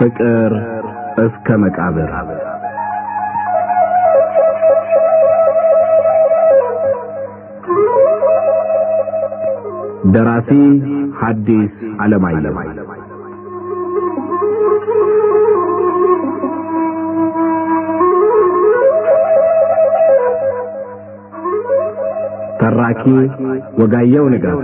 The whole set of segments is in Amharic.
ፍቅር እስከ መቃብር ደራሲ ሐዲስ ዓለማየሁ ተራኪ ወጋየሁ ንጋቱ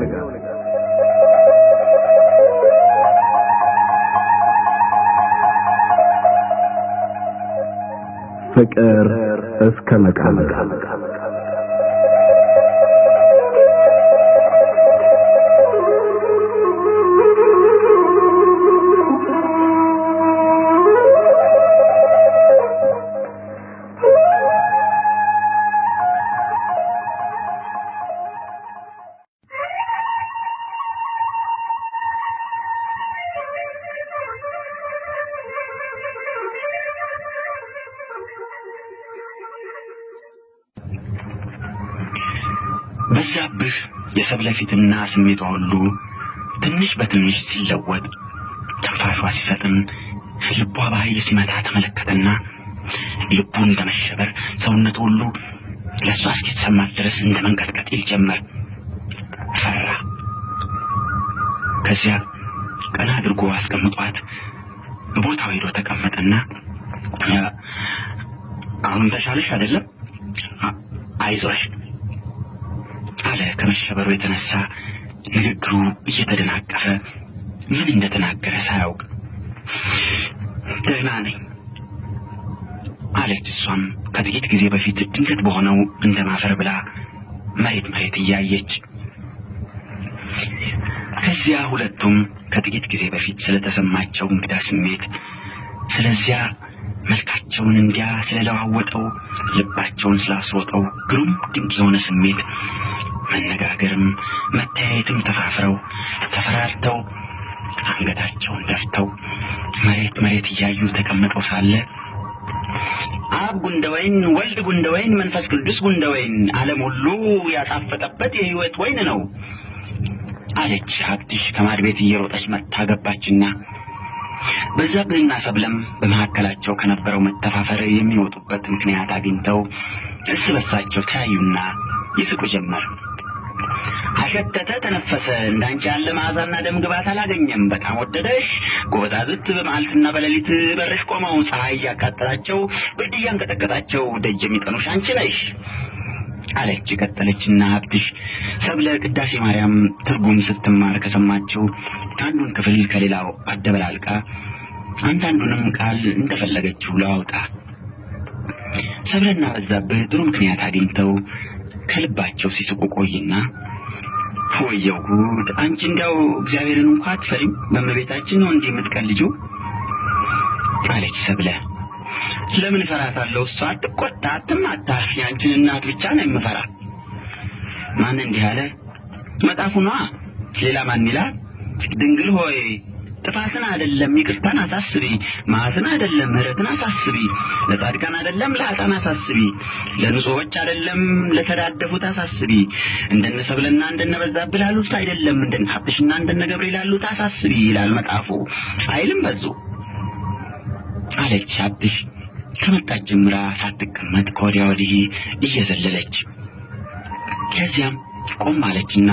ፍቅር እስከ መቃብር በዛብህ የሰብለ ፊትና ስሜቷ ሁሉ ትንሽ በትንሽ ሲለወጥ ተንፋሿ ሲፈጥን ልቧ በኃይል ሲመታ ተመለከተና ልቡ እንደመሸበር ሰውነቱ ሁሉ ለሷ እስኪሰማት ድረስ እንደመንቀጥቀጥ ይጀመር ፈራ። ከዚያ ቀና አድርጎ አስቀምጧት ቦታው ሄዶ ተቀመጠና አሁን ተሻለሽ አይደለም? አይዞሽ አለ ከመሸበሩ የተነሳ ንግግሩ እየተደናቀፈ ምን እንደተናገረ ሳያውቅ። ደህና ነኝ አለች እሷም ከጥቂት ጊዜ በፊት ድንገት በሆነው እንደማፈር ብላ መሬት እያየች። ከዚያ ሁለቱም ከጥቂት ጊዜ በፊት ስለተሰማቸው እንግዳ ስሜት ስለዚያ መልካቸውን እንዲያ ስለለዋወጠው ልባቸውን ስላስሮጠው ግሩም ድንቅ የሆነ ስሜት መነጋገርም መተያየትም ተፋፍረው ተፈራርተው አንገታቸውን ደፍተው መሬት እያዩ ተቀምጠው ሳለ አብ ጉንደወይን ወልድ ጉንደወይን መንፈስ ቅዱስ ጉንደወይን ዓለም ሁሉ ያጣፈጠበት የሕይወት ወይን ነው አለች ሀብትሽ ከማድ ቤት እየሮጠች መጥታ ገባችና በዛብህና ሰብለም በመካከላቸው ከነበረው መተፋፈር የሚወጡበት ምክንያት አግኝተው እርስ በርሳቸው ተያዩና ይስቁ ጀመር። አሸተተ ተነፈሰ እንዳንቺ ያለ መዓዛና ደም ግባት አላገኘም። በጣም ወደደሽ። ጎበዛዝት በመዓልትና በሌሊት በረሽ ቆመው ፀሐይ ያቃጠላቸው ብርድ ያንቀጠቀጣቸው ደጅ የሚጠኑሽ አንቺ ነሽ አለች። ቀጠለችና ሀብትሽ ሰብለ ቅዳሴ ማርያም ትርጉም ስትማር ከሰማችው አንዱን ክፍል ከሌላው አደበላልቃ አንዳንዱንም ቃል እንደፈለገችው ለዋውጣ ሰብለና በዛብህ ጥሩ ምክንያት አግኝተው ከልባቸው ሲስቁ ቆይና ወየው ጉድ አንቺ እንዲያው እግዚአብሔርን እንኳን አትፈሪም? በመቤታችን ነው እንዴ የምትቀልጂው? አለች ሰብለ። ለምን እፈራታለሁ? እሷ አትቆጣ አትማታ፣ ያንቺን እናት ብቻ ነው የምፈራ። ማን እንዲህ አለ? መጣፉ ነዋ። ሌላ ማን ይላል? ድንግል ሆይ ጥፋትን አይደለም ይቅርታን አሳስቢ፣ ማዕትን አይደለም ምህረትን አሳስቢ፣ ለጻድቃን አይደለም ለኃጥአን አሳስቢ፣ ለንጹሖች አይደለም ለተዳደፉት አሳስቢ፣ እንደነ ሰብለና እንደነ በዛብህ ላሉት አይደለም እንደነ ሀብትሽና እንደነ ገብርኤል ላሉት አሳስቢ ይላል መጣፉ አይልም በዙ አለች ሀብትሽ ከመጣች ጀምራ ሳትቀመጥ ከወዲያ ወዲህ እየዘለለች። ከዚያም ቆም አለችና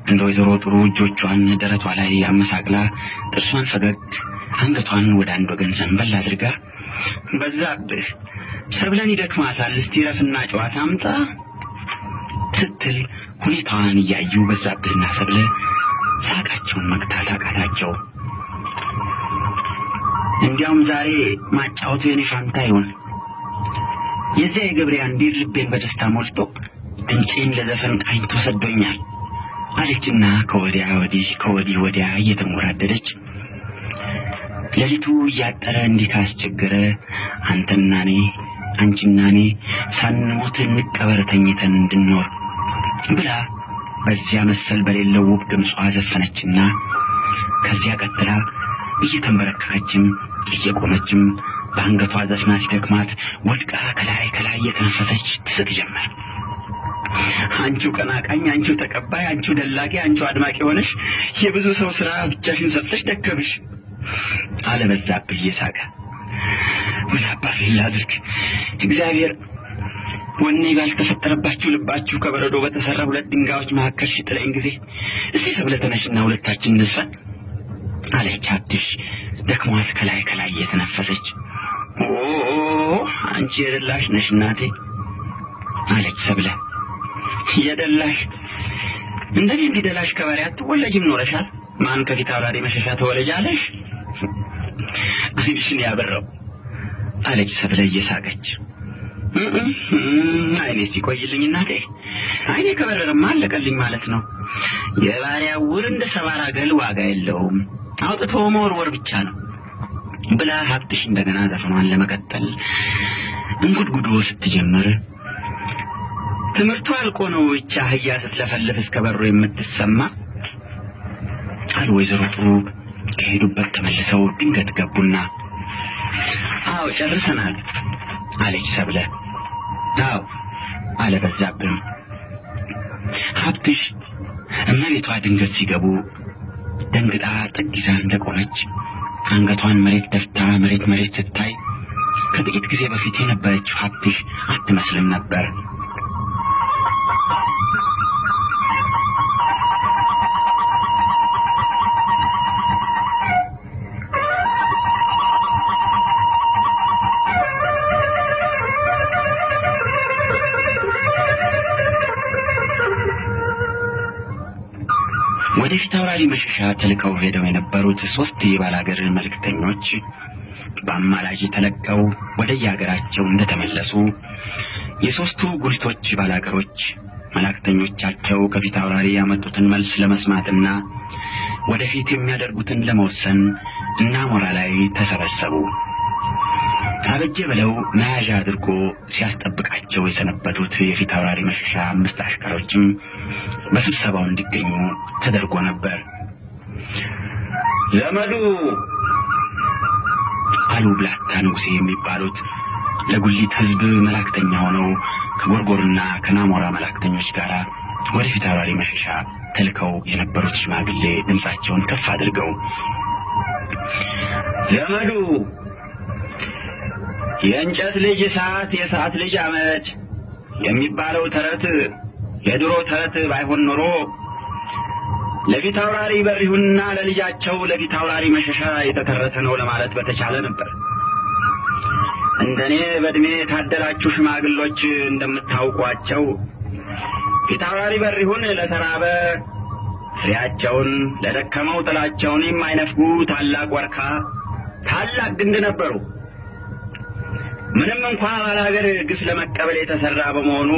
እንደ ወይዘሮ ጥሩ እጆቿን ደረቷ ላይ አመሳቅላ ጥርሷን ፈገግ አንገቷን ወደ አንድ ወገን ዘንበል አድርጋ በዛብህ ሰብለን ይደክማታል እስቲ ረፍና ጨዋታ አምጣ ስትል ሁኔታዋን እያዩ በዛብህና ሰብለ ሳቃቸውን መግታት አቃታቸው። እንዲያውም ዛሬ ማጫወቱ የኔ ፋንታ ይሆን የዚያ የገብሬ አንዲር ልቤን በደስታ ሞልቶ ድምፄን ለዘፈን ቃኝቶ ሰዶኛል አለችና ከወዲህ ወዲያ እየተሞራደደች ሌሊቱ እያጠረ እንዲህ ካስቸገረ አንተና እኔ አንቺና እኔ ሳንሞት እንቀበር ተኝተን እንድንኖር ብላ በዚያ መሰል በሌለው ውብ ድምጿ ዘፈነችና ከዚያ ቀጥላ እየተንበረከከችም እየቆመችም በአንገቷ ዘፍና ሲደክማት ወድቃ ከላይ እየተነፈሰች ትስቅ ጀመር። አንቺው ቀናቃኝ፣ አንቺው ተቀባይ፣ አንቺው ደላቂ፣ አንቺው አድማቂ ሆነሽ የብዙ ሰው ሥራ ብቻሽን ሰጥተሽ ደከምሽ አለ በዛብህ እየሳቀ። ምን አባቴ ላድርግ? እግዚአብሔር ወኔ ባልተፈጠረባችሁ ልባችሁ ከበረዶ በተሰራ ሁለት ድንጋዮች መካከል ሲጥለኝ ጊዜ እስቲ ሰብለ ተነሽና ሁለታችን እንስፈን አለች ሀብትሽ ደክሟት ከላይ ከላይ እየተነፈሰች። አንቺ የደላሽ ነሽ እናቴ አለች ሰብለ። የደላሽ እንደኔ እንዲደላሽ ከበሬ አትወለጅም ኖረሻል። ማን ከፊት አውራሪ መሸሻ ተወለጃለሽ? አይንሽን ያበራው አለች ሰብለ እየሳቀች። አይኔ ሲቆይልኝ እናቴ፣ አይኔ ከበረረማ አለቀልኝ ማለት ነው። የባሪያ ውር እንደ ሰባራ ገል ዋጋ የለውም፣ አውጥቶ መወርወር ብቻ ነው ብላ ሀብትሽ እንደገና ዘፈኗን ለመቀጠል እንጉድጉዶ ስትጀምር ትምህርቱ አልቆ ነው እቻ አህያ ስትለፈልፍ እስከ በሩ የምትሰማ አሉ ወይዘሮ ጥሩ ከሄዱበት ተመልሰው ድንገት ገቡና አዎ ጨርሰናል አለች ሰብለ። አዎ አለ በዛብህ። ሀብትሽ እመቤቷ ድንገት ሲገቡ ደንግጣ ጥግ ይዛ እንደቆመች አንገቷን መሬት ደፍታ መሬት ስታይ ከጥቂት ጊዜ በፊት የነበረችው ሀብትሽ አትመስልም ነበር። ወደፊት አውራሪ መሸሻ ተልከው ሄደው የነበሩት 3 የባላገር መልእክተኞች በአማላጅ ተለቀው ወደ የሀገራቸው እንደተመለሱ የሶስቱ ጉልቶች ባላገሮች መልእክተኞቻቸው ከፊት አውራሪ ያመጡትን መልስ ለመስማትና ወደፊት የሚያደርጉትን ለመወሰን እና ሞራ ላይ ተሰበሰቡ። ታበጀ ብለው መያዣ አድርጎ ሲያስጠብቃቸው የሰነበቱት የፊት አውራሪ መሸሻ 5 አሽከሮችም በስብሰባው እንዲገኙ ተደርጎ ነበር። ዘመዱ አሉ ብላታ ንጉሴ የሚባሉት ለጉሊት ህዝብ መልእክተኛ ሆነው ከጎርጎርና ከናሞራ መልእክተኞች ጋር ወደፊት አውራሪ መሸሻ ተልከው የነበሩት ሽማግሌ ድምጻቸውን ከፍ አድርገው ዘመዱ የእንጨት ልጅ ሰዓት የሰዓት ልጅ አመት የሚባለው ተረት የድሮ ተረት ባይሆን ኖሮ ለፊት አውራሪ በሪሁንና ለልጃቸው ለፊት አውራሪ መሸሻ የተተረተ ነው ለማለት በተቻለ ነበር። እንደኔ በእድሜ ታደላችሁ ሽማግሎች እንደምታውቋቸው ፊት አውራሪ በሪሁን ለተራበ ፍሬያቸውን ለደከመው ጥላቸውን የማይነፍጉ ታላቅ ወርካ ታላቅ ግንድ ነበሩ። ምንም እንኳን ባላገር ግፍ ለመቀበል የተሰራ በመሆኑ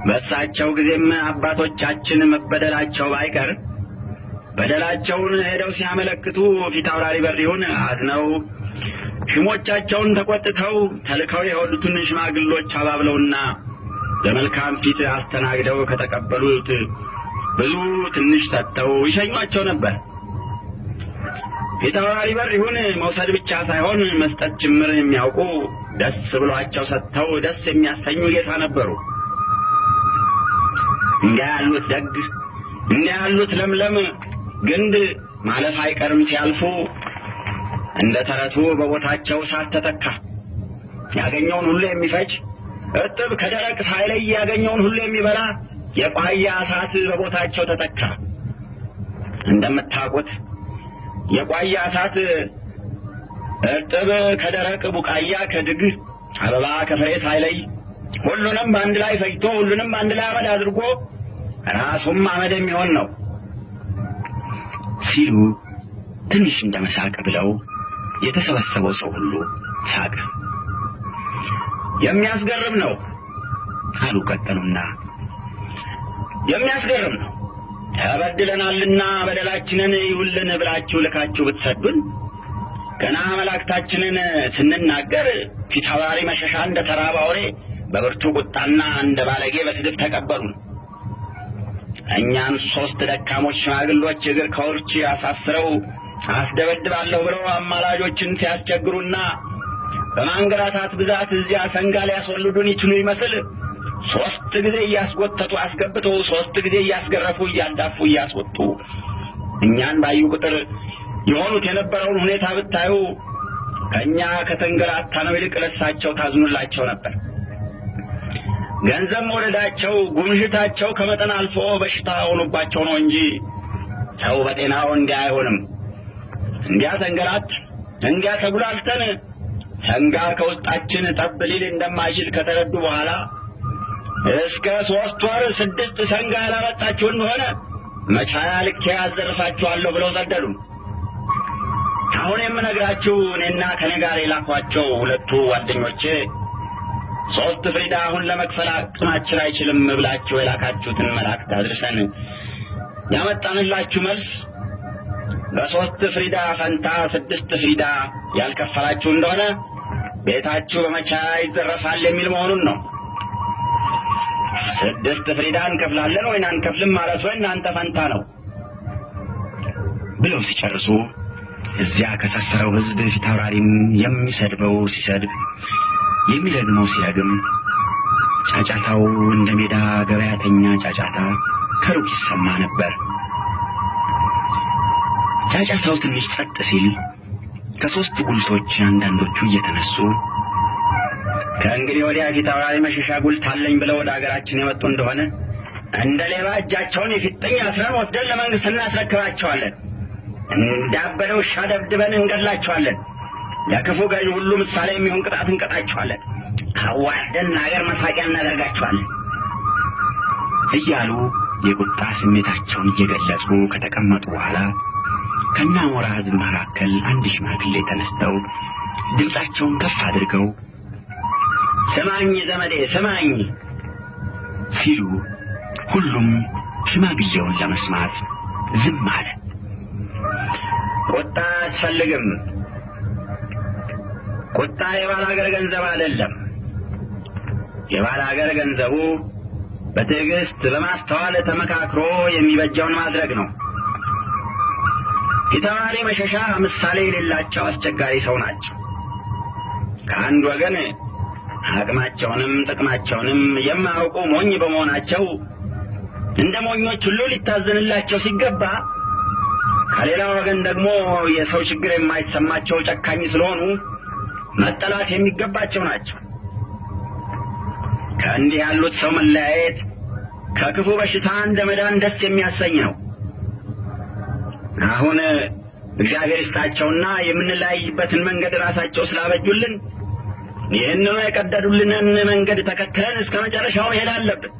በሳቸው ጊዜም አባቶቻችን መበደላቸው ባይቀር በደላቸውን ሄደው ሲያመለክቱ ፊት አውራሪ በሪሁን አዝነው ሽሞቻቸውን ተቆጥተው ተልከው የወሉትን ሽማግሎች አባብለውና በመልካም ፊት አስተናግደው ከተቀበሉት ብዙ ትንሽ ሰጥተው ይሸኟቸው ነበር። ፊት አውራሪ በሪሁን መውሰድ ብቻ ሳይሆን መስጠት ጭምር የሚያውቁ ደስ ብሏቸው ሰጥተው ደስ የሚያሰኙ ጌታ ነበሩ። እንዲያ ያሉት ደግ እንዲያ ያሉት ለምለም ግንድ ማለፍ አይቀርም ሲያልፉ እንደ ተረቱ በቦታቸው ሳት ተተካ። ያገኘውን ሁሉ የሚፈጅ እርጥብ ከደረቅ ሳይለይ ያገኘውን ሁሉ የሚበላ የቋያ እሳት በቦታቸው ተተካ። እንደምታውቁት የቋያ እሳት እርጥብ ከደረቅ ቡቃያ ከድግ አበባ ከፍሬ ሳይለይ ሁሉንም በአንድ ላይ ፈጅቶ ሁሉንም በአንድ ላይ አመድ አድርጎ ራሱም አመድ የሚሆን ነው ሲሉ ትንሽ እንደመሳቅ ብለው የተሰበሰበው ሰው ሁሉ ሳቀ። የሚያስገርም ነው አሉ ቀጠሉና፣ የሚያስገርም ነው። ተበድለናልና በደላችንን ይውልን ብላችሁ ልካችሁ ብትሰዱን ገና መልእክታችንን ስንናገር ፊት አውራሪ መሸሻ እንደ ተራበ አውሬ በብርቱ ቁጣና እንደ ባለጌ በስድብ ተቀበሉን። እኛን 3 ደካሞች ሽማግሎች እግር ከውርች አሳስረው አስደበድባለሁ ብለው አማላጆችን ሲያስቸግሩና በማንገራታት ብዛት እዚያ ሰንጋ ሊያስወልዱን ይችሉ ይመስል 3 ጊዜ እያስጎተቱ አስገብተው 3 ጊዜ እያስገረፉ እያዳፉ እያስወጡ እኛን ባዩ ቁጥር የሆኑት የነበረውን ሁኔታ ብታዩ ከኛ ከተንገላታነው ይልቅ ለሳቸው ታዝኑላቸው ነበር። ገንዘብ መውደዳቸው ጉምሽታቸው ከመጠን አልፎ በሽታ ሆኖባቸው ነው እንጂ ሰው በጤናው እንዲያ አይሆንም። እንዲያ ተንገላት እንዲያ ተጉላልተን ሰንጋ ከውስጣችን ጠብ ሊል እንደማይችል ከተረዱ በኋላ እስከ 3 ወር 6 ሰንጋ ያላመጣችሁ እንደሆነ መቻያ ልኬ ያዘርፋችኋለሁ ብለው ሰደዱን። አሁን የምነግራችሁ እኔና ከኔ ጋር የላኳቸው 2 ጓደኞቼ 3 ፍሪዳ አሁን ለመክፈል አቅማችን አይችልም ብላችሁ የላካችሁትን መልእክት አድርሰን ያመጣንላችሁ መልስ በ3 ፍሪዳ ፈንታ 6 ፍሪዳ ያልከፈላችሁ እንደሆነ ቤታችሁ በመቻያ ይዘረፋል የሚል መሆኑን ነው። 6 ፍሪዳ እንከፍላለን ወይ አንከፍልም ማለት ወይ እናንተ ፈንታ ነው ብለው ሲጨርሱ እዚያ ከሰፈረው ሕዝብ ፊታውራሪም የሚሰድበው ሲሰድብ የሚረግመው ሲረግም ጫጫታው እንደ ሜዳ ገበያተኛ ጫጫታ ከሩቅ ይሰማ ነበር። ጫጫታው ትንሽ ጸጥ ሲል ከ3 ጉልቶች አንዳንዶቹ እየተነሱ ከእንግዲህ ወዲያ ፊታውራሪ መሸሻ ጉልት አለኝ ብለው ወደ አገራችን የመጡ እንደሆነ እንደ ሌባ እጃቸውን የፊጥኝ አስረን ወስደን ለመንግስት እናስረክባቸዋለን፣ እንዳበደ ውሻ ደብድበን እንገድላቸዋለን፣ ለክፉ ገዥ ሁሉ ምሳሌ የሚሆን ቅጣት እንቀጣቸዋለን፣ አዋርደን አገር መሳቂያ እናደርጋቸዋለን እያሉ የቁጣ ስሜታቸውን እየገለጹ ከተቀመጡ በኋላ ከናሞራ ሕዝብ መካከል አንድ ሽማግሌ ተነስተው ድምፃቸውን ከፍ አድርገው ስማኝ ዘመዴ ስማኝ ሲሉ ሁሉም ሽማግሌውን ለመስማት ዝም አለ። ቁጣ አያስፈልግም። ቁጣ የባላገር ገንዘብ አይደለም። የባላገር ገንዘቡ በትዕግስት በማስተዋል ተመካክሮ የሚበጀውን ማድረግ ነው። ፊታውራሪ መሸሻ ምሳሌ የሌላቸው አስቸጋሪ ሰው ናቸው። ከአንድ ወገን አቅማቸውንም ጥቅማቸውንም የማያውቁ ሞኝ በመሆናቸው እንደ ሞኞች ሁሉ ሊታዘንላቸው ሲገባ፣ ከሌላ ወገን ደግሞ የሰው ችግር የማይሰማቸው ጨካኝ ስለሆኑ መጠላት የሚገባቸው ናቸው። ከእንዲህ ያሉት ሰው መለያየት ከክፉ በሽታ እንደ መዳን ደስ የሚያሰኝ ነው። አሁን እግዚአብሔር ይስጣቸውና የምንለያይበትን መንገድ ራሳቸው ስላበጁልን ይህንኑ የቀደዱልንን መንገድ ተከትለን እስከ መጨረሻው መሄድ አለብን።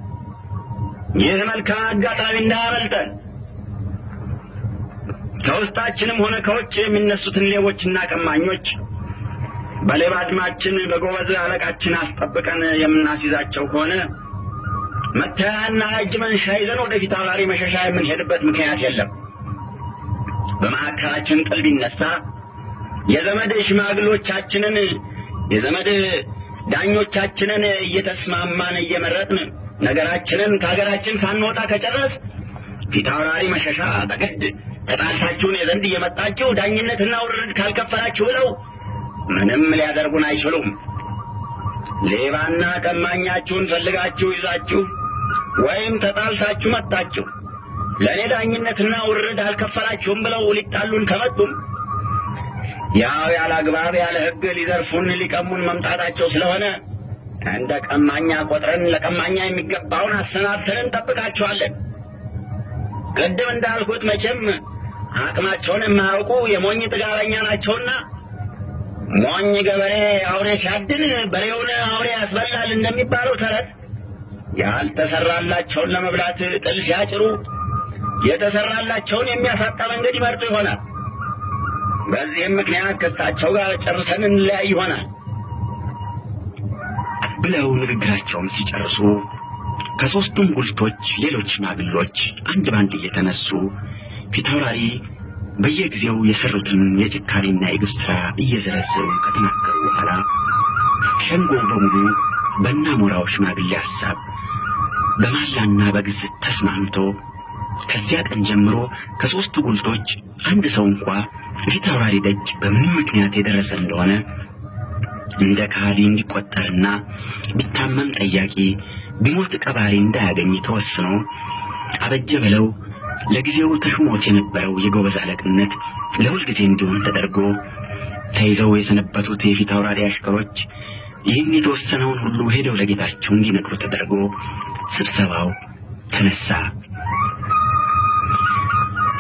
ይህ መልካም አጋጣሚ እንዳያመልጠን። ከውስጣችንም ሆነ ከውጭ የሚነሱትን ሌቦችና ቀማኞች በሌባ አድማችን በጎበዝ አለቃችን አስጠብቀን የምናስይዛቸው ከሆነ መተያና እጅ መንሻ ይዘን ወደ ፊታውራሪ መሸሻ የምንሄድበት ምክንያት የለም። በማዕከላችን ጥል ቢነሳ የዘመድ ሽማግሎቻችንን የዘመድ ዳኞቻችንን እየተስማማን እየመረጥን ነገራችንን ከሀገራችን ሳንወጣ ከጨረስ ፊታውራሪ መሸሻ በግድ ተጣልታችሁን የዘንድ እየመጣችሁ ዳኝነትና ውርድ ካልከፈላችሁ ብለው ምንም ሊያደርጉን አይችሉም። ሌባና ቀማኛችሁን ፈልጋችሁ ይዛችሁ ወይም ተጣልታችሁ መጣችሁ ለእኔ ዳኝነትና ውርድ አልከፈላችሁም ብለው ሊጣሉን ከመጡም ያው ያለ አግባብ ያለ ሕግ ሊዘርፉን ሊቀሙን መምጣታቸው ስለሆነ እንደ ቀማኛ ቆጥረን ለቀማኛ የሚገባውን አሰናብተን እንጠብቃቸዋለን። ቅድም እንዳልኩት መቼም አቅማቸውን የማያውቁ የሞኝ ጥጋበኛ ናቸውና ሞኝ ገበሬ አውሬ ሲያድን በሬውን አውሬ ያስበላል እንደሚባለው ተረት ያልተሰራላቸውን ለመብላት ጥል ሲያጭሩ የተሰራላቸውን የሚያሳጣ መንገድ ይመርጡ ይሆናል። በዚህም ምክንያት ከሳቸው ጋር ጨርሰን እንለያይ ይሆናል ብለው ንግግራቸውን ሲጨርሱ ከ3ቱም ጉልቶች ሌሎች ሽማግሎች አንድ ባንድ እየተነሱ ፊታውራሪ በየጊዜው የሰሩትን የጭካኔና የግፍ ሥራ እየዘረዘሩ ከተናገሩ በኋላ ሸንጎ በሙሉ በናሞራው ሽማግሌ ሐሳብ በማላና በግዝት ተስማምቶ ከዚያ ቀን ጀምሮ ከ3ቱ ጉልቶች አንድ ሰው እንኳ ፊታውራሪ ደጅ በምን ምክንያት የደረሰ እንደሆነ እንደ ካህዲ እንዲቆጠርና ቢታመም ጠያቂ ቢሞት ቀባሪ እንዳያገኝ ተወስኖ አበጀ ብለው ለጊዜው ተሹሞት የነበረው የጎበዝ አለቅነት ለሁል ጊዜ እንዲሆን ተደርጎ ተይዘው የሰነበቱት የፊት አውራሪ አሽከሮች ይህን የተወሰነውን ሁሉ ሄደው ለጌታቸው እንዲነግሩ ተደርጎ ስብሰባው ተነሳ።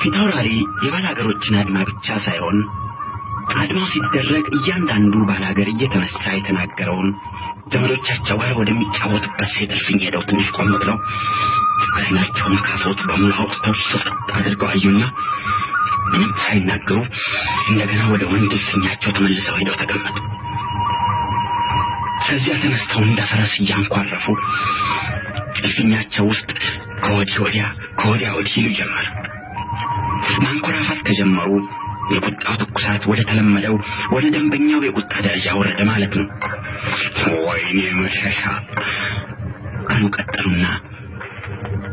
ፊት አውራሪ የባላገሮችን አድማ ብቻ ሳይሆን አድማው ሲደረግ እያንዳንዱ ባላገር እየተነሳ የተናገረውን ዘመዶቻቸው ጋር ወደሚጫወቱበት ሴተልፍኝ ሄደው ትንሽ ቆም ብለው አይናቸውን ካፎት በሙሉ አውጥተው ሰጥ አድርገው አዩና ምንም ሳይናገሩ እንደገና ወደ ወንድ እልፍኛቸው ተመልሰው ሄደው ተቀመጡ። ከዚያ ተነስተው እንደ ፈረስ እያንኳረፉ እልፍኛቸው ውስጥ ከወዲህ ወዲህ ይሉ ጀመር። ማንኮራፋት ከጀመሩ የቁጣው ትኩሳት ወደ ተለመደው ወደ ደንበኛው የቁጣ ደረጃ ወረደ ማለት ነው። ወይኔ መሸሻ አሉ ቀጠሉና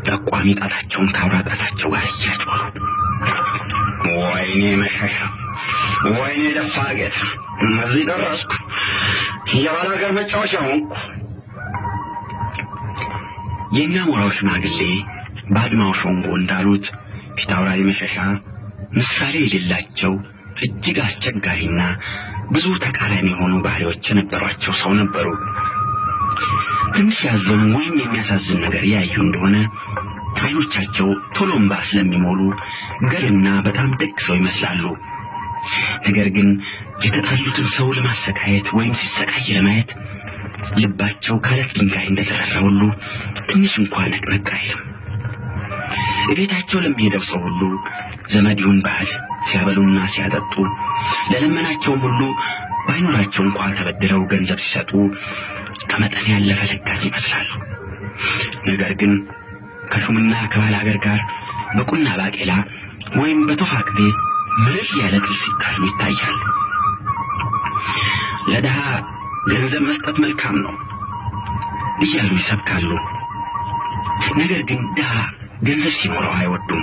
ጠቋሚ ጣታቸውን ከአውራ ጣታቸው ጋር እያጮሁ ወይኔ መሸሻ፣ ወይኔ ደፋ ጌታ፣ እዚህ ደረስኩ፣ የባላገር መጫወቻ ሆንኩ። የኛሞራው ሽማግሌ በአድማው ሾንጎ እንዳሉት ፊት አውራሪ መሸሻ ምሳሌ የሌላቸው እጅግ አስቸጋሪና ብዙ ተቃራኒ የሆኑ ባህሪዎች የነበሯቸው ሰው ነበሩ። ትንሽ ያዘኑ ወይም የሚያሳዝን ነገር ያዩ እንደሆነ አይኖቻቸው ቶሎ እንባ ስለሚሞሉ ገርና በጣም ደግ ሰው ይመስላሉ። ነገር ግን የተጣሉትን ሰው ለማሰቃየት ወይም ሲሰቃይ ለማየት ልባቸው ካለት ድንጋይ እንደተሰራ ሁሉ ትንሽ እንኳን ነቅነቅ አይልም። ቤታቸው ለሚሄደው ሰው ሁሉ ዘመድ ይሁን ባዕድ ሲያበሉና ሲያጠጡ ለለመናቸውም ሁሉ ባይኖራቸው እንኳን ተበድረው ገንዘብ ሲሰጡ ከመጠን ያለፈ ለጋስ ይመስላሉ። ነገር ግን ከሹምና ከባላገር ጋር በቁና ባቄላ ወይም በተፋቅቤ ምልል ያለ ጥል ሲካሉ ይታያሉ። ለድሃ ገንዘብ መስጠት መልካም ነው እያሉ ይሰብካሉ። ነገር ግን ድሃ ገንዘብ ሲኖረው አይወዱም።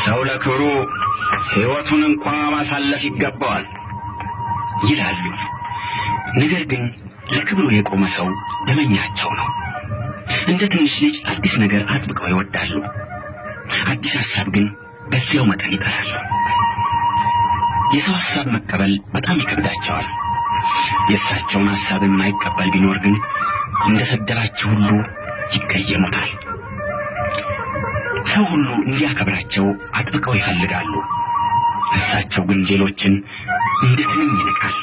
ሰው ለክብሩ ሕይወቱን እንኳን ማሳለፍ ይገባዋል ይላሉ። ነገር ግን ለክብሩ የቆመ ሰው ደመኛቸው ነው። እንደ ትንሽ ልጅ አዲስ ነገር አጥብቀው ይወዳሉ። አዲስ ሐሳብ ግን በዚያው መጠን ይጠላሉ። የሰው ሐሳብ መቀበል በጣም ይከብዳቸዋል። የእሳቸውን ሐሳብ የማይቀበል ቢኖር ግን እንደ ሰደባቸው ሁሉ ይቀየሙታል። ሰው ሁሉ እንዲያከብራቸው አጥብቀው ይፈልጋሉ። እሳቸው ግን ሌሎችን እንደ ትንኝ ይንቃሉ።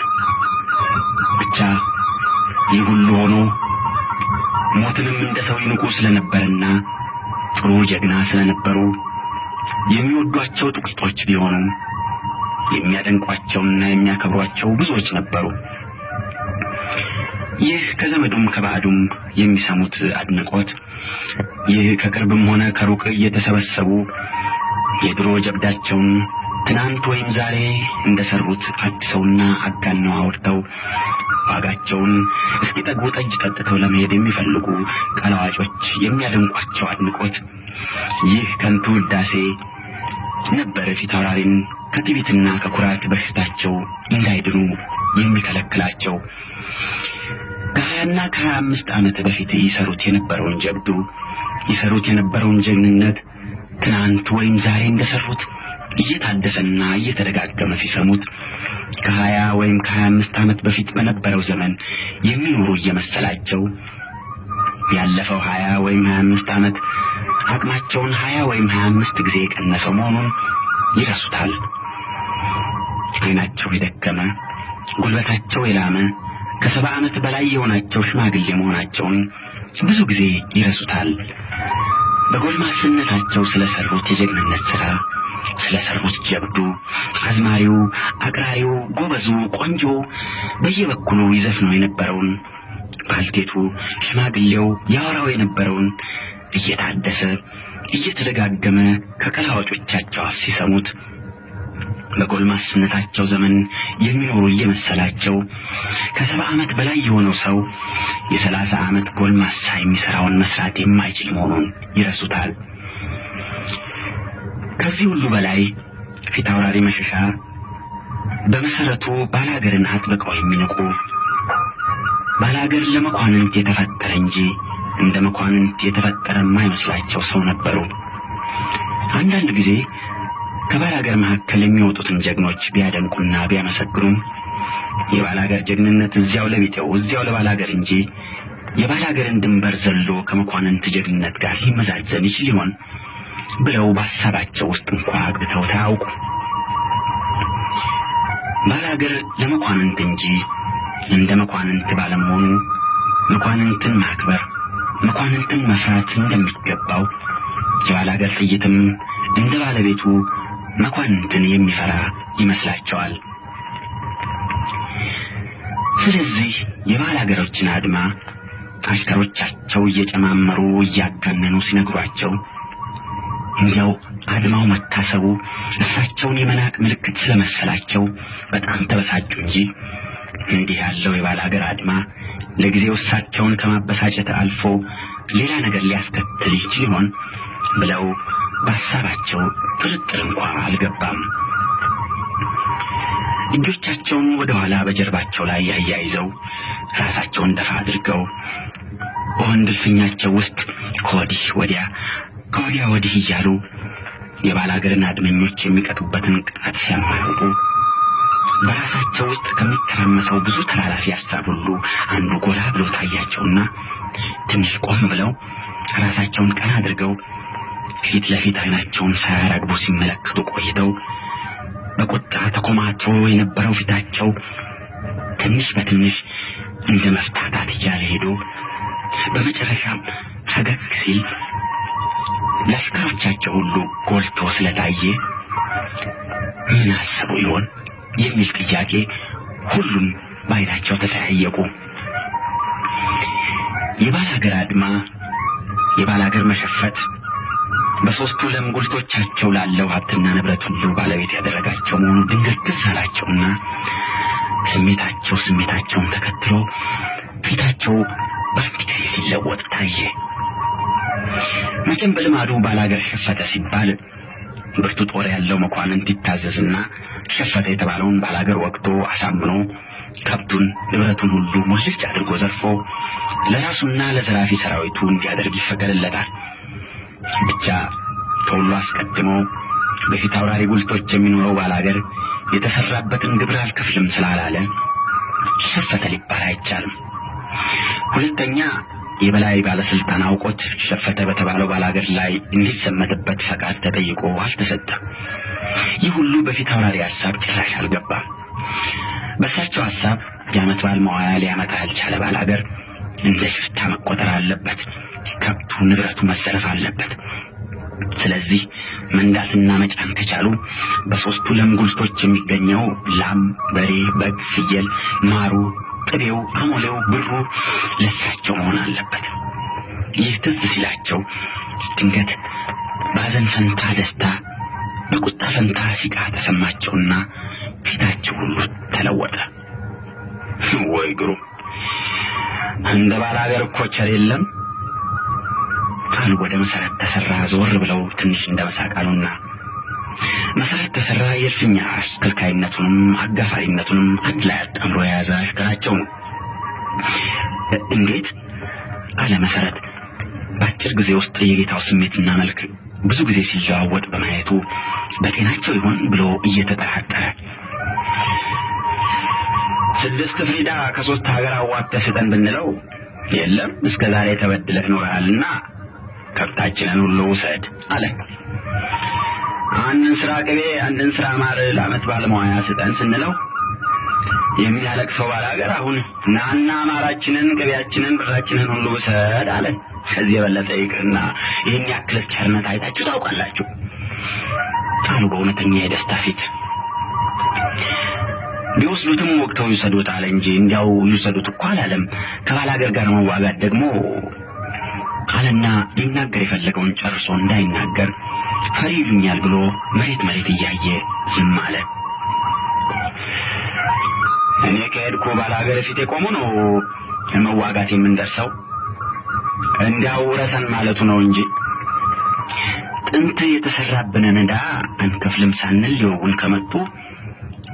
ብቻ ይህ ሁሉ ሆኖ ሞትንም እንደ ሰው ይንቁ ስለነበረና ጥሩ ጀግና ስለነበሩ የሚወዷቸው ጥቂቶች ቢሆኑም የሚያደንቋቸውና የሚያከብሯቸው ብዙዎች ነበሩ። ይህ ከዘመዱም ከባዕዱም የሚሰሙት አድናቆት፣ ይህ ከቅርብም ሆነ ከሩቅ እየተሰበሰቡ የድሮ ጀብዳቸውን ትናንት ወይም ዛሬ እንደሰሩት አድሰውና አጋነው አውርተው ዋጋቸውን እስኪጠግቡ ጠጅ ጠጥተው ለመሄድ የሚፈልጉ ቀላዋጮች የሚያደንቋቸው አድናቆት፣ ይህ ከንቱ ውዳሴ ነበር ፊት አውራሪን ከትዕቢትና ከኩራት በሽታቸው እንዳይድኑ የሚከለክላቸው። ከ20ና ከ25 ዓመት በፊት ይሰሩት የነበረውን ጀብዱ ይሰሩት የነበረውን ጀግንነት ትናንት ወይም ዛሬ እንደሰሩት እየታደሰና እየተደጋገመ ሲሰሙት ከ20 ወይም ከ25 ዓመት በፊት በነበረው ዘመን የሚኖሩ እየመሰላቸው ያለፈው 20 ወይም 25 ዓመት አቅማቸውን 20 ወይም 25 ጊዜ የቀነሰው መሆኑን ይረሱታል። አይናቸው የደከመ ጉልበታቸው የላመ ከ70 ዓመት በላይ የሆናቸው ሽማግሌ መሆናቸውን ብዙ ጊዜ ይረሱታል። በጎልማስነታቸው ስለሰሩት የጀግንነት ሥራ፣ ስለሰሩት ጀብዱ አዝማሪው፣ አቅራሪው፣ ጎበዙ፣ ቆንጆ በየበኩሉ ይዘፍነው የነበረውን ባልቴቱ፣ ሽማግሌው ያወራው የነበረውን እየታደሰ እየተደጋገመ ከቀላዋጮቻቸው አፍ ሲሰሙት በጎልማስነታቸው ዘመን የሚኖሩ እየመሰላቸው ከ70 ዓመት በላይ የሆነው ሰው የ30 ዓመት ጎልማሳ የሚሰራውን መስራት የማይችል መሆኑን ይረሱታል። ከዚህ ሁሉ በላይ ፊት አውራሪ መሸሻ በመሰረቱ ባላገርን አጥብቀው የሚንቁ ባላገር ለመኳንንት የተፈጠረ እንጂ እንደ መኳንንት የተፈጠረ የማይመስላቸው ሰው ነበሩ። አንዳንድ ጊዜ ከባላገር መካከል የሚወጡትን ጀግኖች ቢያደንቁና ቢያመሰግኑም የባላገር ጀግንነት እዚያው ለቢጤው እዚያው ለባላገር እንጂ የባላገርን ድንበር ዘሎ ከመኳንንት ጀግንነት ጋር ሊመዛዘን ይችል ይሆን ብለው በሐሳባቸው ውስጥ እንኳን አግብተው ታያውቁ። ባላገር ለመኳንንት እንጂ እንደ መኳንንት ባለመሆኑ መኳንንትን ማክበር መኳንንትን መፍራት እንደሚገባው የባላገር ጥይትም እንደ ባለቤቱ መኳንንትን የሚፈራ ይመስላቸዋል። ስለዚህ የባላገሮችን አድማ አሽከሮቻቸው እየጨማመሩ እያጋነኑ ሲነግሯቸው እንዲያው አድማው መታሰቡ እሳቸውን የመናቅ ምልክት ስለመሰላቸው በጣም ተበሳጩ እንጂ እንዲህ ያለው የባላገር አድማ ለጊዜው እሳቸውን ከማበሳጨት አልፎ ሌላ ነገር ሊያስከትል ይችል ይሆን ብለው በሐሳባቸው ጥርጥር እንኳን አልገባም። እጆቻቸውን ወደ ኋላ በጀርባቸው ላይ ያያይዘው ራሳቸውን ደፋ አድርገው በወንድልፍኛቸው ውስጥ ከወዲህ ወዲያ ከወዲያ ወዲህ እያሉ የባላገርን አድመኞች የሚቀጡበትን ቅጣት ሲያማርጡ በራሳቸው ውስጥ ከሚተራመሰው ብዙ ተላላፊ ሐሳብ ሁሉ አንዱ ጎላ ብሎ ታያቸውና ትንሽ ቆም ብለው ራሳቸውን ቀና አድርገው ፊት ለፊት አይናቸውን ሳያረግቡ ሲመለከቱ ቆይተው በቁጣ ተኮማትሮ የነበረው ፊታቸው ትንሽ በትንሽ እንደ መፍታታት እያለ ሄዶ በመጨረሻም ፈገግ ሲል ለአሽከሮቻቸው ሁሉ ጎልቶ ስለታየ ምን አሰቡ ይሆን የሚል ጥያቄ ሁሉም በዓይናቸው ተጠያየቁ። የባላገር አድማ የባላገር መሸፈት በሶስቱ ለምጉልቶቻቸው ላለው ሀብትና ንብረት ሁሉ ባለቤት ያደረጋቸው መሆኑ ድንገት ትዝ አላቸውና ስሜታቸውን ተከትሎ ፊታቸው በአንድ ጊዜ ሲለወጥ ታየ። መቼም በልማዱ ባላገር ሸፈተ ሲባል ብርቱ ጦር ያለው መኳንንት ይታዘዝና ሸፈተ የተባለውን ባላገር ወቅቶ አሳምኖ ከብቱን ንብረቱን ሁሉ ሙልጭ አድርጎ ዘርፎ ለራሱና ለዘራፊ ሰራዊቱ እንዲያደርግ ይፈቀድለታል። ብቻ ከሁሉ አስቀድሞ በፊት አውራሪ ጉልቶች የሚኖረው ባላገር የተሰራበትን ግብር አልከፍልም ስላላለ ሸፈተ ሊባል አይቻልም። ሁለተኛ የበላይ ባለስልጣን አውቆት ሸፈተ በተባለው ባላገር ላይ እንዲዘመትበት ፈቃድ ተጠይቆ አልተሰጠም። ይህ ሁሉ በፊት አውራሪ ሐሳብ ጭራሽ አልገባም። በእሳቸው ሐሳብ የዓመት በዓል መዋያ ሊያመጣ ያልቻለ ባላገር እንደ ሽፍታ መቆጠር አለበት፣ ከብቱ ንብረቱ መሰረፍ አለበት። ስለዚህ መንዳትና መጫን ከቻሉ በሶስቱ ለምጉልቶች የሚገኘው ላም፣ በሬ፣ በግ፣ ፍየል፣ ማሩ፣ ቅቤው፣ አሞሌው፣ ብሩ ለሳቸው መሆን አለበት። ይህ ትዝ ሲላቸው ድንገት ባዘን ፈንታ ደስታ፣ በቁጣ ፈንታ ሲቃ ተሰማቸውና ፊታቸው ሁሉ ተለወጠ። ወይ ግሩም! እንደ ባላገር እኮ ቸር የለም አሉ ወደ መሰረት ተሰራ ዞር ብለው ትንሽ እንደመሳቃሉና መሰረት ተሰራ የእልፍኛ አስከልካይነቱንም አጋፋሪነቱንም አንድ ላይ አጣምሮ የያዘ አሽከራቸው ነው። እንዴት አለ መሰረት በአጭር ጊዜ ውስጥ የጌታው ስሜትና መልክ ብዙ ጊዜ ሲለዋወጥ በማየቱ በጤናቸው ይሆን ብሎ እየተጠራጠረ። 6 ፍሪዳ ከ3 ሀገር አዋጥተህ ስጠን ብንለው የለም እስከ ዛሬ ተበድለህ ኖረሃልና ከብታችንን ሁሉ ውሰድ አለ። አንድን ስራ ቅቤ አንድን ስራ ማር ለዓመት በዓል መዋያ ስጠን ስንለው የሚያለቅሰው ባላገር አሁን ናና ማራችንን ቅቤያችንን ብራችንን ሁሉ ውሰድ አለ። ከዚህ የበለጠ ይቅርና ይህን ያክል ቸርነት አይታችሁ ታውቃላችሁ አሉ በእውነተኛ የደስታ ፊት። ቢወስዱትም ወቅተው ይሰዱት አለ እንጂ እንዲያው ይሰዱት እኮ አላለም። ከባላገር ጋር መዋጋት ደግሞ አለና ሊናገር የፈለገውን ጨርሶ እንዳይናገር ፈሪ ይሉኛል ብሎ መሬት እያየ ዝም አለ። እኔ ከሄድኩ ባላገር ፊት የቆሙ ነው ለመዋጋት የምንደርሰው እንዲያው ረሰን ማለቱ ነው እንጂ ጥንት የተሰራብንን ዕዳ አንከፍልም ሳንል ሊወጉን ከመጡ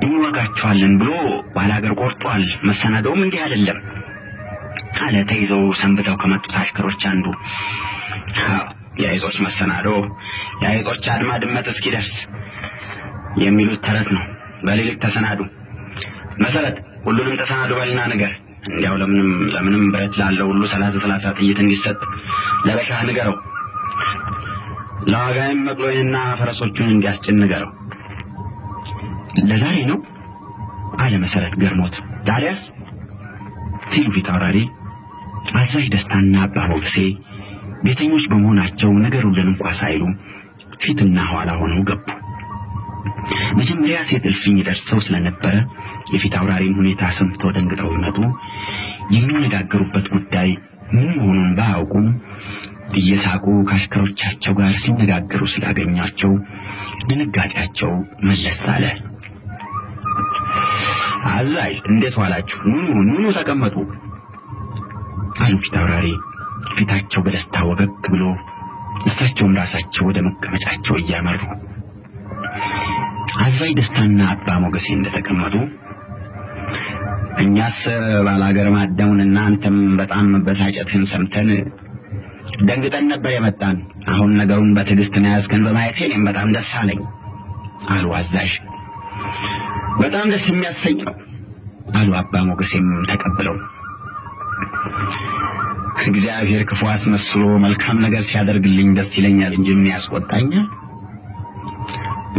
እንወጋቸዋለን ብሎ ባላገር ቆርጧል። መሰናዶውም እንዲህ አይደለም አለ ተይዘው ሰንብተው ከመጡት አሽከሮች አንዱ። የአይጦች መሰናዶ የአይጦች አድማ ድመት እስኪደርስ የሚሉት ተረት ነው። በሌሊት ተሰናዱ። መሰረት ሁሉንም ተሰናዱ በልና ነገር እንዲያው ለምንም ብረት ላለው ሁሉ 30 ጥይት እንዲሰጥ ለበሻህ ንገረው። ለዋጋይም መቅሎይንና ፈረሶቹን እንዲያስጭን ንገረው። ለዛሬ ነው አለ መሰረት ገርሞት። ዛሬስ ሲሉ ፊት አውራሪ አዛዥ ደስታና አባ ሞገሴ ቤተኞች በመሆናቸው ነገሩን እንኳን ሳይሉ ፊትና ኋላ ሆነው ገቡ። መጀመሪያ ሴት እልፍኝ ደርሰው ስለነበረ የፊት አውራሪን ሁኔታ ሰምተው ደንግጠው ይመጡ የሚነጋገሩበት ጉዳይ ምን መሆኑን ባያውቁም እየሳቁ ካሽከሮቻቸው ጋር ሲነጋገሩ ስላገኛቸው ድንጋጤያቸው መለስ አለ። አዛዥ እንዴት ዋላችሁ? ኑ ተቀመጡ አሉ ፊት አውራሪ ፊታቸው በደስታ ወገግ ብሎ እሳቸውም ራሳቸው ወደ መቀመጫቸው እያመሩ። አዛዥ ደስታና አባ ሞገሴ እንደተቀመጡ እኛስ ባላገር ማደሙንና አንተም በጣም መበሳጨትህን ሰምተን ደንግጠን ነበር የመጣን። አሁን ነገሩን በትዕግስት ያዝከን በማየቴ እኔም በጣም ደስ አለኝ አሉ አዛዥ። በጣም ደስ የሚያሰኝ ነው አሉ አባ ሞገሴም ተቀብለው። እግዚአብሔር ክፉ አስመስሎ መልካም ነገር ሲያደርግልኝ ደስ ይለኛል እንጂ የሚያስቆጣኛል።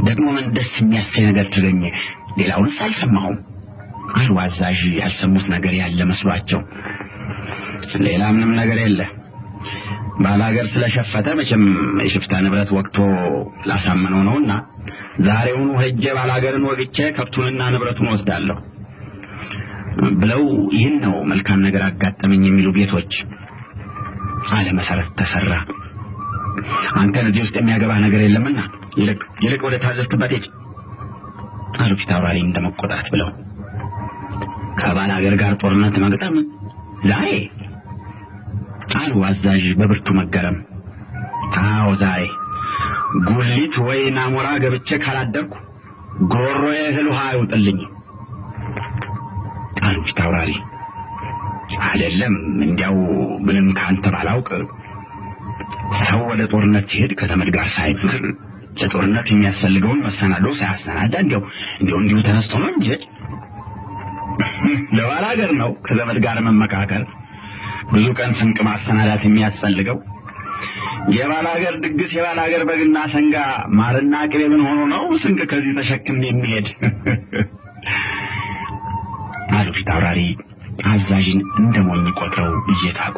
ደግሞ ምን ደስ የሚያሰኝ ነገር ተገኘ? ሌላውንስ አልሰማሁም አሉ አዛዥ ያልሰሙት ነገር ያለ መስሏቸው። ሌላ ምንም ነገር የለ። ባላገር ስለሸፈተ መቼም የሽፍታ ንብረት ወቅቶ ላሳመነው ነውና ዛሬውኑ ሄጄ ባላገርን ወግቼ ከብቱንና ንብረቱን ወስዳለሁ ብለው ይህን ነው መልካም ነገር አጋጠመኝ የሚሉ ቤቶች አለ መሰረት ተሰራ። አንተን እዚህ ውስጥ የሚያገባህ ነገር የለምና ይልቅ ወደ ታዘዝክበት ሂድ አሉ ፊት አውራሪ እንደመቆጣት ብለው። ከባላገር ጋር ጦርነት መግጠም ዛሬ አሉ አዛዥ በብርቱ መገረም። አዎ ዛሬ ጉሊት ወይ ናሞራ ገብቼ ካላደርኩ ጎሮዬ እህል ውሃ አይውጥልኝ አሉ ፊት አውራሪ። አይደለም እንዲያው ምንም ካንተ ባላውቅ ሰው ወደ ጦርነት ሲሄድ ከዘመድ ጋር ሳይምክር ለጦርነት የሚያስፈልገውን መሰናዶ ሳያሰናዳ እንዲሁ ተነስቶ ነው እንጂ ለባላገር ነው ከዘመድ ጋር መመካከር ብዙ ቀን ስንቅ ማሰናዳት የሚያስፈልገው። የባላገር ድግስ የባላገር በግና ሰንጋ ማርና ቅቤ ምን ሆኖ ነው ስንቅ ከዚህ ተሸክም የሚሄድ አሉ ፊት አውራሪ አዛዥን እንደሞኝ ቆጥረው እየታቁ።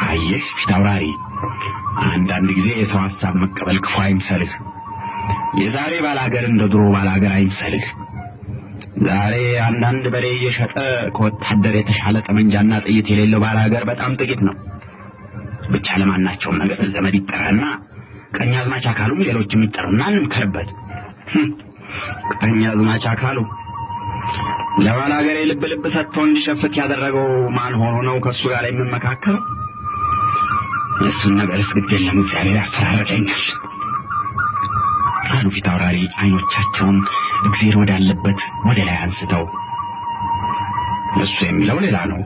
አየህ ፊት አውራሪ አንዳንድ ጊዜ የሰው ሐሳብ መቀበል ክፉ አይምሰልህ። የዛሬ ባላገር እንደ ድሮ ባላገር አይምሰልህ። ዛሬ አንዳንድ በሬ እየሸጠ ከወታደር የተሻለ ጠመንጃና ጥይት የሌለው ባላገር በጣም ጥቂት ነው። ብቻ ለማናቸውም ነገር ዘመድ ይጠራና ቀኛዝማች አካሉም ሌሎችም ይጠሩና እንምከርበት። ቀኛዝማች አካሉ ለባላገር ልብ ሰጥቶ እንዲሸፍት ያደረገው ማን ሆኖ ነው ከሱ ጋር የምመካከረው? እሱን ነገር እስግድ የለም እግዚአብሔር ያፈራረቀኛል አሉ ፊት አውራሪ አይኖቻቸውን እግዚአብሔር ወዳለበት ወደ ላይ አንስተው። እሱ የሚለው ሌላ ነው።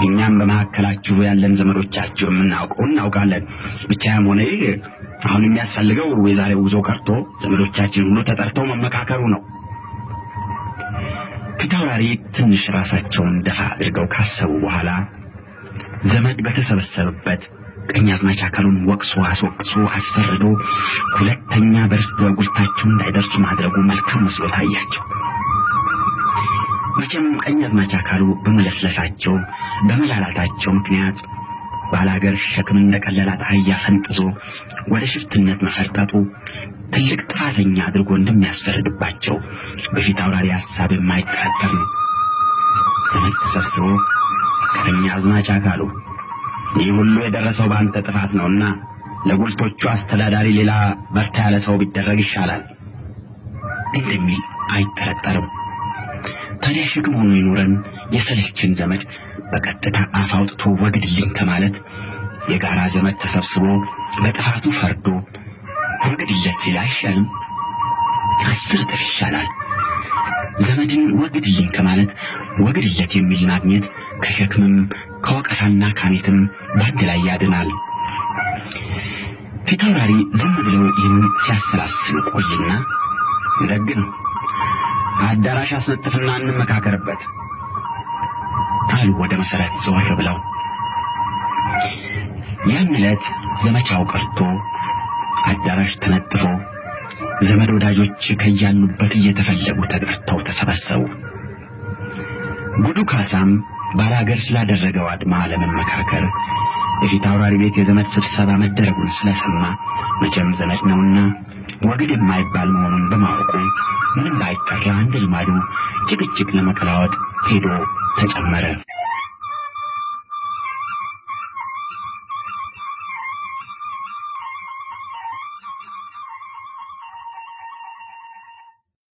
እኛም በመካከላችሁ ያለን ዘመዶቻችሁ የምናውቀው እናውቃለን። ብቻ ያም ሆነ ይህ አሁን የሚያስፈልገው የዛሬው ጉዞ ቀርቶ ዘመዶቻችን ሁሉ ተጠርተው መመካከሩ ነው። ፊት አውራሪ ትንሽ ራሳቸውን ደፋ አድርገው ካሰቡ በኋላ ዘመድ በተሰበሰበበት ቀኛዝማች አካሉን ወቅሶ አስወቅሶ አስፈርዶ ሁለተኛ በርስት በጉልታቸው እንዳይደርሱ ማድረጉ መልካም መስሎ ታያቸው። መቼም ቀኛዝማች አካሉ በመለስለሳቸው በመላላታቸው ምክንያት ባላገር ሸክም እንደቀለላት አህያ ፈንጥዞ ወደ ሽፍትነት መፈርጠጡ ትልቅ ጥፋተኛ አድርጎ እንደሚያስፈርድባቸው በፊት አውራሪ ሐሳብ የማይጠራጠር ነው። ዘመድ ተሰብስቦ ቀኛዝማች አካሉ ይህ ሁሉ የደረሰው በአንተ ጥፋት ነውና ለጉልቶቹ አስተዳዳሪ ሌላ በርታ ያለ ሰው ቢደረግ ይሻላል እንደሚል አይጠረጠርም። ታዲያ ሸክም ሆኖ ይኖረን የሰለችን ዘመድ በቀጥታ አፍ አውጥቶ ወግድልኝ ከማለት የጋራ ዘመድ ተሰብስቦ በጥፋቱ ፈርዶ ወግድለት ሲል አይሻልም? 10 እጥፍ ይሻላል። ዘመድን ወግድልኝ ከማለት ወግድለት የሚል ማግኘት ከሸክምም ከወቀሳና ካኔትም በአንድ ላይ ያድናል። ፊታውራሪ ዝም ብለው ይህን ሲያሰላስሉ ቆይና ደግ ነው አዳራሽ አስነጥፍና እንመካከርበት አሉ ወደ መሰረት ዘወር ብለው። ያን ዕለት ዘመቻው ቀርቶ አዳራሽ ተነጥፎ ዘመድ ወዳጆች ከያሉበት እየተፈለጉ ተጠርተው ተሰበሰቡ። ጉዱ ካሳም ባላገር ስላደረገው አድማ ለመመካከር የፊታውራሪ ቤት የዘመድ ስብሰባ መደረጉን ስለሰማ መቼም ዘመድ ነውና ወግድ የማይባል መሆኑን በማወቁ ምንም ባይቀር እንደ ልማዱ ጭቅጭቅ ለመቀላወጥ ሄዶ ተጨመረ።